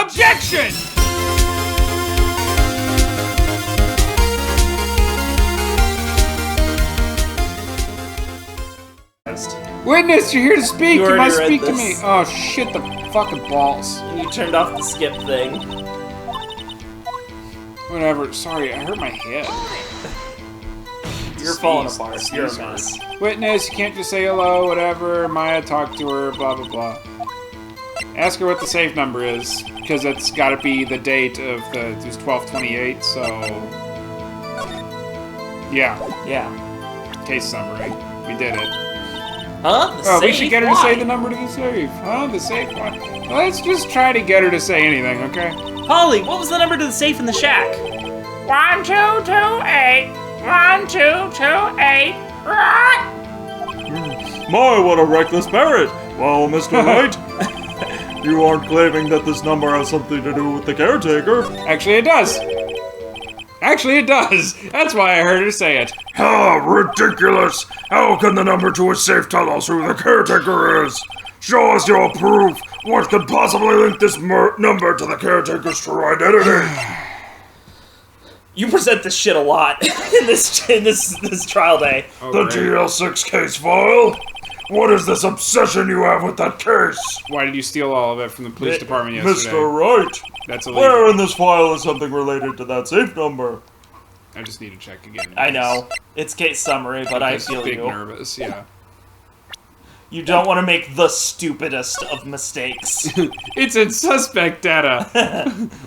Objection! Witness, you're here to speak. You must speak to me. Oh, shit, the fucking balls. You turned off the skip thing. Whatever. Sorry, I hurt my head. You're falling apart. You're a mess. Witness, you can't just say hello, whatever. Maya, talk to her, blah, blah, blah. Ask her what the safe number is, because it's got to be the date of it was 12/28, so... Yeah. Case summary. We did it. Huh? Oh, we should get her to say the number to the safe. Huh? The safe one? Let's just try to get her to say anything, okay? Polly, what was the number to the safe in the shack? 1228. 1228. My, what a reckless parrot! Well, Mr. Wright, you aren't claiming that this number has something to do with the caretaker. Actually, it does. That's why I heard her say it. Ah, ridiculous! How can the number to a safe tell us who the caretaker is? Show us your proof! What could possibly link this number to the caretaker's true identity? You present this shit a lot in this trial day. Oh, the DL6 case file? What is this obsession you have with that case? Why did you steal all of it from the police department yesterday? Mr. Wright, that's illegal. Where in this file is something related to that safe number? I just need to check again. I know. It's case summary, but I feel big you. nervous, yeah. You don't want to make the stupidest of mistakes. It's in suspect data.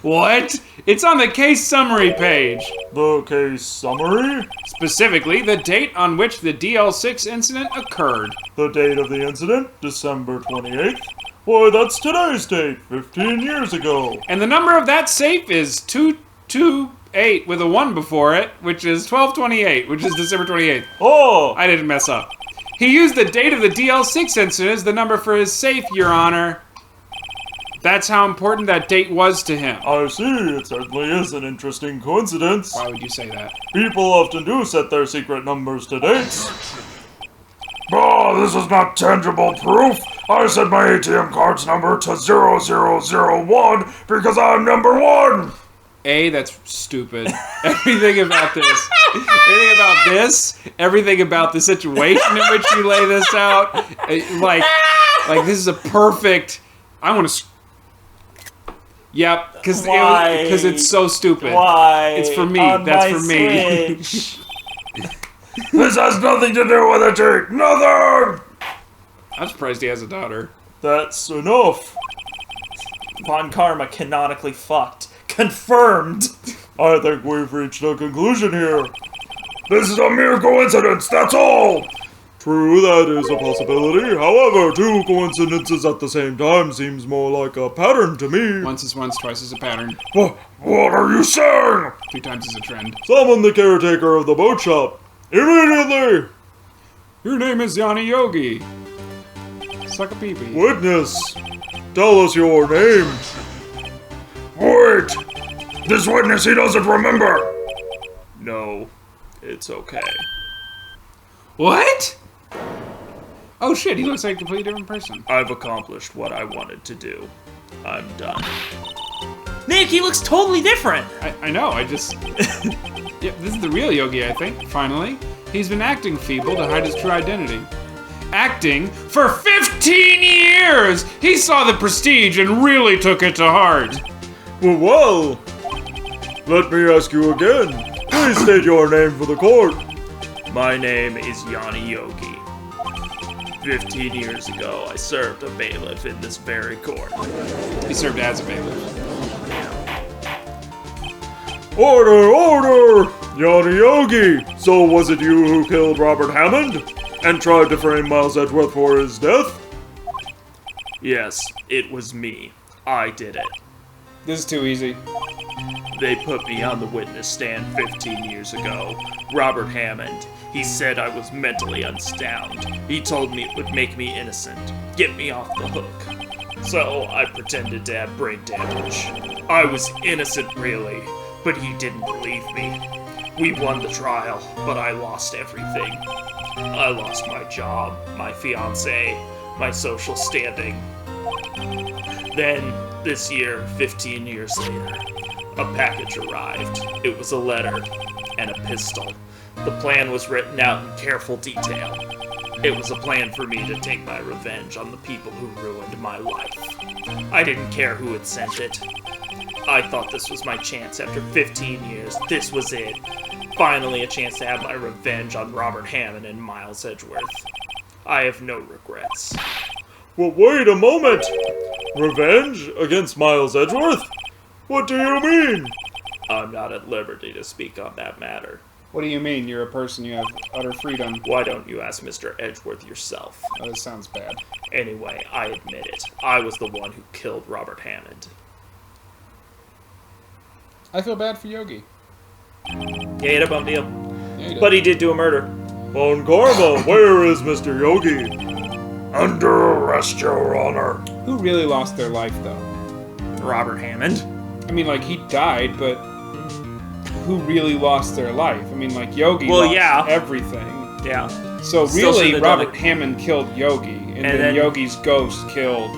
What? It's on the case summary page. The case summary? Specifically, the date on which the DL6 incident occurred. The date of the incident? December 28th? Why, that's today's date, 15 years ago. And the number of that safe is 228 with a 1 before it, which is 1228, which is December 28th. Oh! I didn't mess up. He used the date of the DL6 incident as the number for his safe, Your Honor. That's how important that date was to him. I see. It certainly is an interesting coincidence. Why would you say that? People often do set their secret numbers to dates. Oh, this is not tangible proof. I set my ATM card's number to 0001 because I'm number 1. That's stupid. Everything about the situation in which you lay this out, like this is a perfect. I want to. Yep, because it's so stupid. Why? It's for me. On That's my for me. This has nothing to do with a date. Nothing. I'm surprised he has a daughter. That's enough. Von Karma canonically fucked. Confirmed! I think we've reached a conclusion here. This is a mere coincidence, that's all! True, that is a possibility. However, 2 coincidences at the same time seems more like a pattern to me. Once is once, twice is a pattern. What are you saying? 2 times is a trend. Summon the caretaker of the boat shop. Immediately! Your name is Yanni Yogi. Suck a pee-pee. Witness, tell us your name. Wait! This witness, he doesn't remember! No, it's okay. What? Oh shit, he looks like a completely different person. I've accomplished what I wanted to do. I'm done. Nick, he looks totally different! I know, I just... Yeah, this is the real Yogi, I think, finally. He's been acting feeble to hide his true identity. Acting for 15 years! He saw the prestige and really took it to heart. Well, let me ask you again. Please state your name for the court. My name is Yanni Yogi. 15 years ago, I served a bailiff in this very court. He served as a bailiff. Order! Yanni Yogi! So was it you who killed Robert Hammond? And tried to frame Miles Edgeworth for his death? Yes, it was me. I did it. This is too easy. They put me on the witness stand 15 years ago. Robert Hammond. He said I was mentally unsound. He told me it would make me innocent. Get me off the hook. So I pretended to have brain damage. I was innocent, really, but he didn't believe me. We won the trial, but I lost everything. I lost my job, my fiancé, my social standing. Then This year, 15 years later, a package arrived. It was a letter and a pistol. The plan was written out in careful detail. It was a plan for me to take my revenge on the people who ruined my life. I didn't care who had sent it. I thought this was my chance after 15 years. This was it. Finally a chance to have my revenge on Robert Hammond and Miles Edgeworth. I have no regrets. Well, wait a moment! Revenge against Miles Edgeworth? What do you mean? I'm not at liberty to speak on that matter. What do you mean? You're a person, you have utter freedom. Why don't you ask Mr. Edgeworth yourself? Oh, this sounds bad. Anyway, I admit it. I was the one who killed Robert Hammond. I feel bad for Yogi. Yeah, he had a bum deal. Yeah, he But he did do a murder. On Karma, where is Mr. Yogi? Under arrest, Your Honor. Who really lost their life, though? Robert Hammond. I mean, like, he died, but who really lost their life? I mean, like, Yogi Well, lost yeah. everything. Yeah. So Still really, should've done Robert it. Hammond killed Yogi, and then then- Yogi's ghost killed...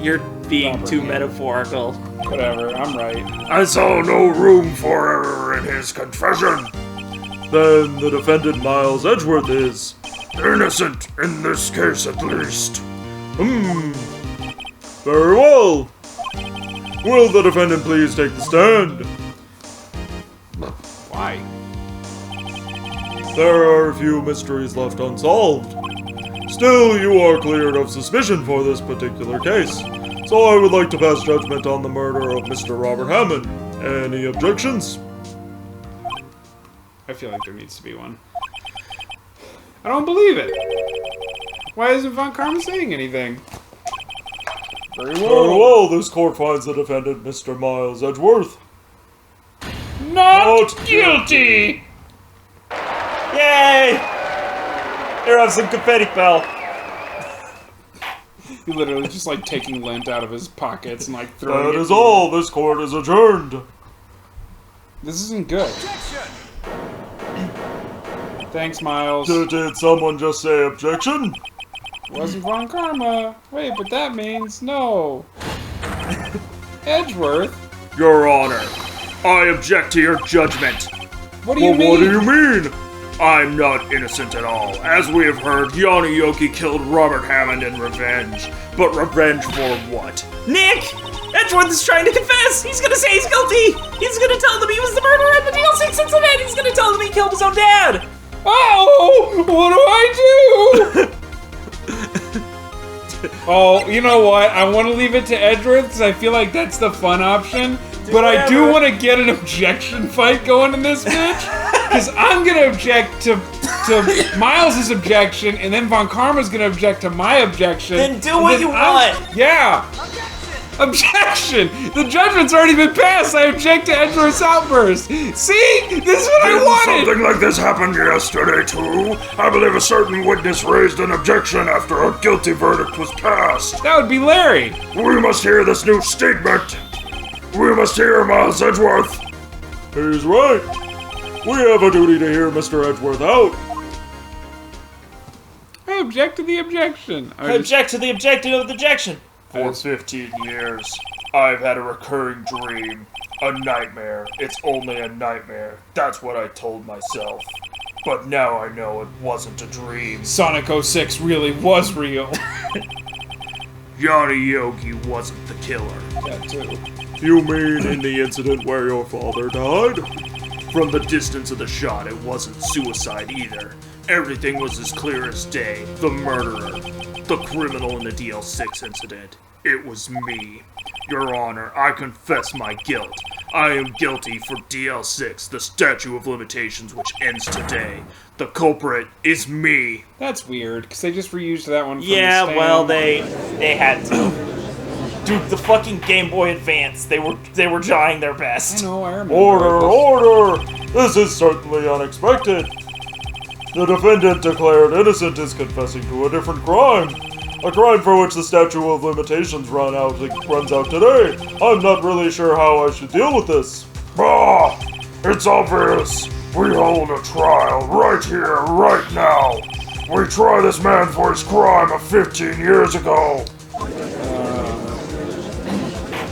You're being Robert too Hammond. metaphorical. Whatever, I'm right. I saw no room for error in his confession. Then the defendant Miles Edgeworth is. Innocent in this case, at least. Very well. Will the defendant please take the stand? Why? There are a few mysteries left unsolved. Still, you are cleared of suspicion for this particular case. So I would like to pass judgment on the murder of Mr. Robert Hammond. Any objections? I feel like there needs to be one. I don't believe it. Why isn't Von Karma saying anything? Very Very well, this court finds the defendant Mr. Miles Edgeworth. Not Not guilty! Yay! Here, have some confetti, pal. He literally just like taking lint out of his pockets and like throwing That it. is all. This court is adjourned. This isn't good. Thanks, Miles. Did someone just say objection? Wasn't Von Karma. Wait, but that means no. Edgeworth? Your Honor, I object to your judgment. What do you Well, mean? what do you mean? I'm not innocent at all. As we have heard, Yanni Yoki killed Robert Hammond in revenge. But revenge for what? Nick! Edgeworth is trying to confess! He's gonna say he's guilty! He's gonna tell them he was the murderer in the DLC6 incident! He's gonna tell them he killed his own dad! Oh! What do I do? Oh, you know what? I want to leave it to Edgeworth because I feel like that's the fun option. But I do whatever. want to get an objection fight going in this bitch. Because I'm going to object to Miles' objection, and then Von Karma's going to object to my objection. Then do and what then you I'm- want. Yeah. Objection! The judgment's already been passed. I object to Edgeworth's outburst. See? This is what I wanted. Something like this happened yesterday, too. I believe a certain witness raised an objection after a guilty verdict was passed. That would be Larry. We must hear this new statement. We must hear Miles Edgeworth. He's right. We have a duty to hear Mr. Edgeworth out. I object to the objection. I object to the objecting of the objection. For 15 years, I've had a recurring dream. A nightmare. It's only a nightmare. That's what I told myself. But now I know it wasn't a dream. Sonic 06 really was real. Yanni Yogi wasn't the killer. That too. You mean in the incident where your father died? From the distance of the shot, it wasn't suicide either. Everything was as clear as day. The murderer. The criminal in the DL6 incident. It was me. Your Honor, I confess my guilt. I am guilty for DL6, the statute of limitations which ends today. The culprit is me. That's weird, because they just reused that one from Yeah, the stand. well, they had to. Dude, the fucking Game Boy Advance, they were trying their I best. know, I remember. Order! This is certainly unexpected. The defendant declared innocent is confessing to a different crime. A crime for which the statute of limitations runs out today. I'm not really sure how I should deal with this. Ah, it's obvious. We hold a trial right here, right now. We try this man for his crime of 15 years ago.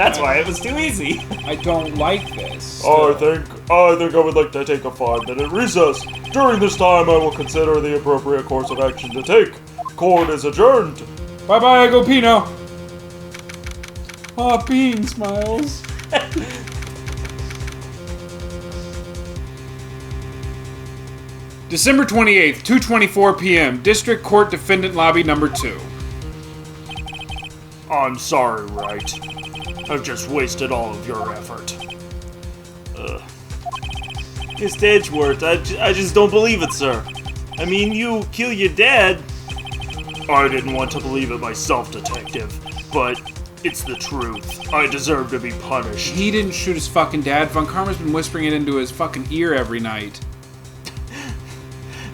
That's why it was too easy. I don't like this. I think I would like to take a 5-minute recess. During this time, I will consider the appropriate course of action to take. Court is adjourned. Bye-bye, Agopino. Aw, beans, Miles. December 28th, 2:24 p.m. District Court Defendant Lobby Number 2. I'm sorry, Wright. I've just wasted all of your effort. Mr. Edgeworth, I just don't believe it, sir. I mean, you kill your dad. I didn't want to believe it myself, Detective, but it's the truth. I deserve to be punished. He didn't shoot his fucking dad. Von Karma's been whispering it into his fucking ear every night.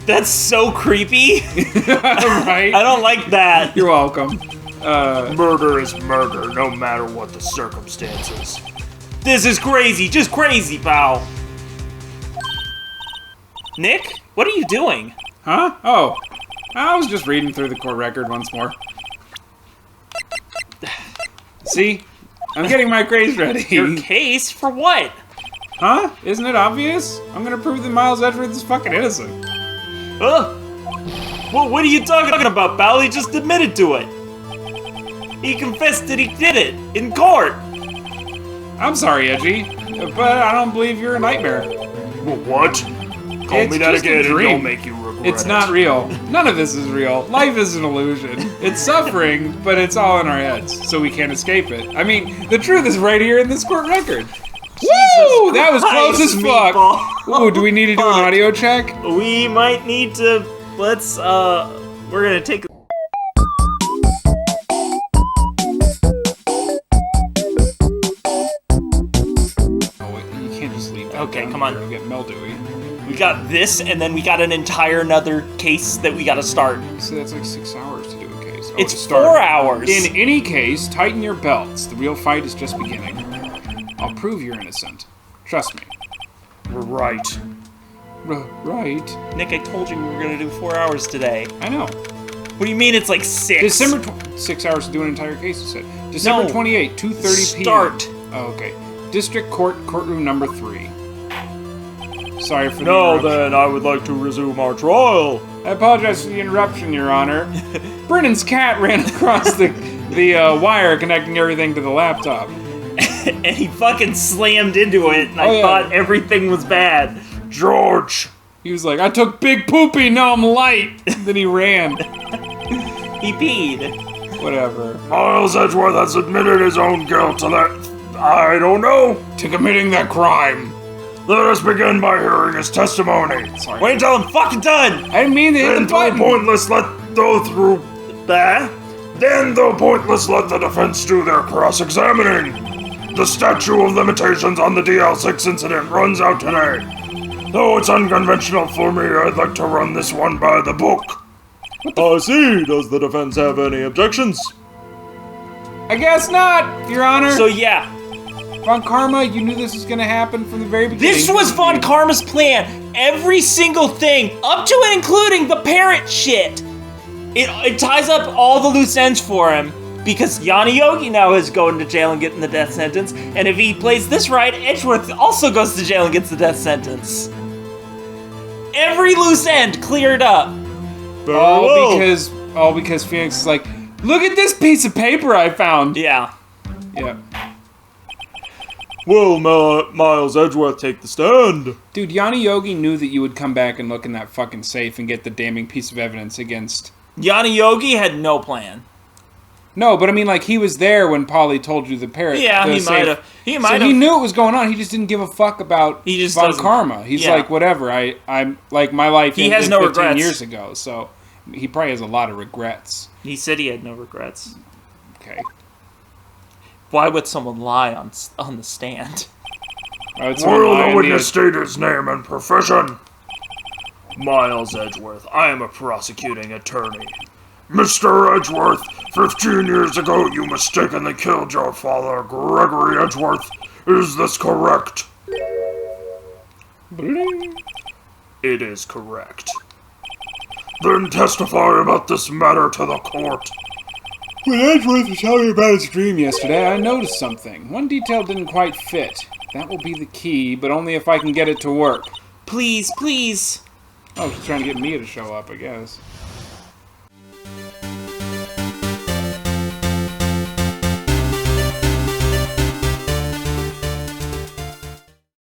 That's so creepy. Right? I don't like that. You're welcome. Murder is murder, no matter what the circumstances. This is crazy, just crazy, pal. Nick, what are you doing? Huh? Oh. I was just reading through the court record once more. See? I'm getting my case ready. Your case? For what? Huh? Isn't it obvious? I'm gonna prove that Miles Edgeworth is fucking innocent. Well, what are you talking about, pal? He just admitted to it. He confessed that he did it in court. I'm sorry, Edgy, but I don't believe you're a nightmare. What? Call It's me that just a again and dream. it'll make you regret It's it. not real. None of this is real. Life is an illusion. It's suffering, but it's all in our heads, so we can't escape it. I mean, the truth is right here in this court record. Woo! That was close as fuck. meatball. Ooh, do we need to do an audio check? We might need to. Let's. We're gonna take. Oh, wait, you can't just leave that. Okay, down come on. here. It'll get mildewy. We got this, and then we got an entire another case that we gotta start. So that's like 6 hours to do a case. Oh, It's to start. 4 hours. In any case, tighten your belts. The real fight is just beginning. I'll prove you're innocent. Trust me. Right. Right. Nick, I told you we were gonna do 4 hours today. I know. What do you mean it's like 6? December 6 hours to do an entire case, you said. December No. 28, 2:30 p.m. Start. Oh, okay. District Court, courtroom number 3. Sorry for the Now interruption. then, I would like to resume our trial. I apologize for the interruption, Your Honor. Brennan's cat ran across the wire connecting everything to the laptop. And he fucking slammed into it, and Oh, I yeah. thought everything was bad. George! He was like, I took big poopy, now I'm light. Then he ran. He peed. Whatever. Miles Edgeworth has admitted his own guilt to that. I don't know. To committing that crime. Let us begin by hearing his testimony. Sorry. Wait until I'm fucking done. I didn't mean to hit the Then, though button. pointless, let the defense do their cross-examining. The statute of limitations on the DL6 incident runs out today. Though it's unconventional for me, I'd like to run this one by the book. I see. Does the defense have any objections? I guess not, Your Honor. So yeah, Von Karma, you knew this was gonna happen from the very beginning. this was Von Karma's plan. Every single thing, up to and including the parent shit. It ties up all the loose ends for him. Because Yanni Yogi now is going to jail and getting the death sentence. And if he plays this right, Edgeworth also goes to jail and gets the death sentence. Every loose end cleared up. Very All well. because Phoenix is like, look at this piece of paper I found. Yeah. Yeah. Will Miles Edgeworth take the stand? Dude, Yanni Yogi knew that you would come back and look in that fucking safe and get the damning piece of evidence against... Yanni Yogi had no plan. No, but I mean, like, he was there when Polly told you the parrot. Yeah, the he safe. might have. He might So have. he knew what was going on. He just didn't give a fuck about He just Von doesn't- Karma. He's yeah. like, whatever. I'm like, my life He ended has no 15 regrets. years ago, so he probably has a lot of regrets. He said he had no regrets. Okay. Why would someone lie on the stand? I would sort of Will lie the in witness state his name and profession? Miles Edgeworth, I am a prosecuting attorney. Mr. Edgeworth, 15 years ago you mistakenly killed your father, Gregory Edgeworth. Is this correct? It is correct. Then testify about this matter to the court. When Edgeworth was telling me about his dream yesterday, I noticed something. One detail didn't quite fit. That will be the key, but only if I can get it to work. Please, please. Oh, she's trying to get me to show up, I guess.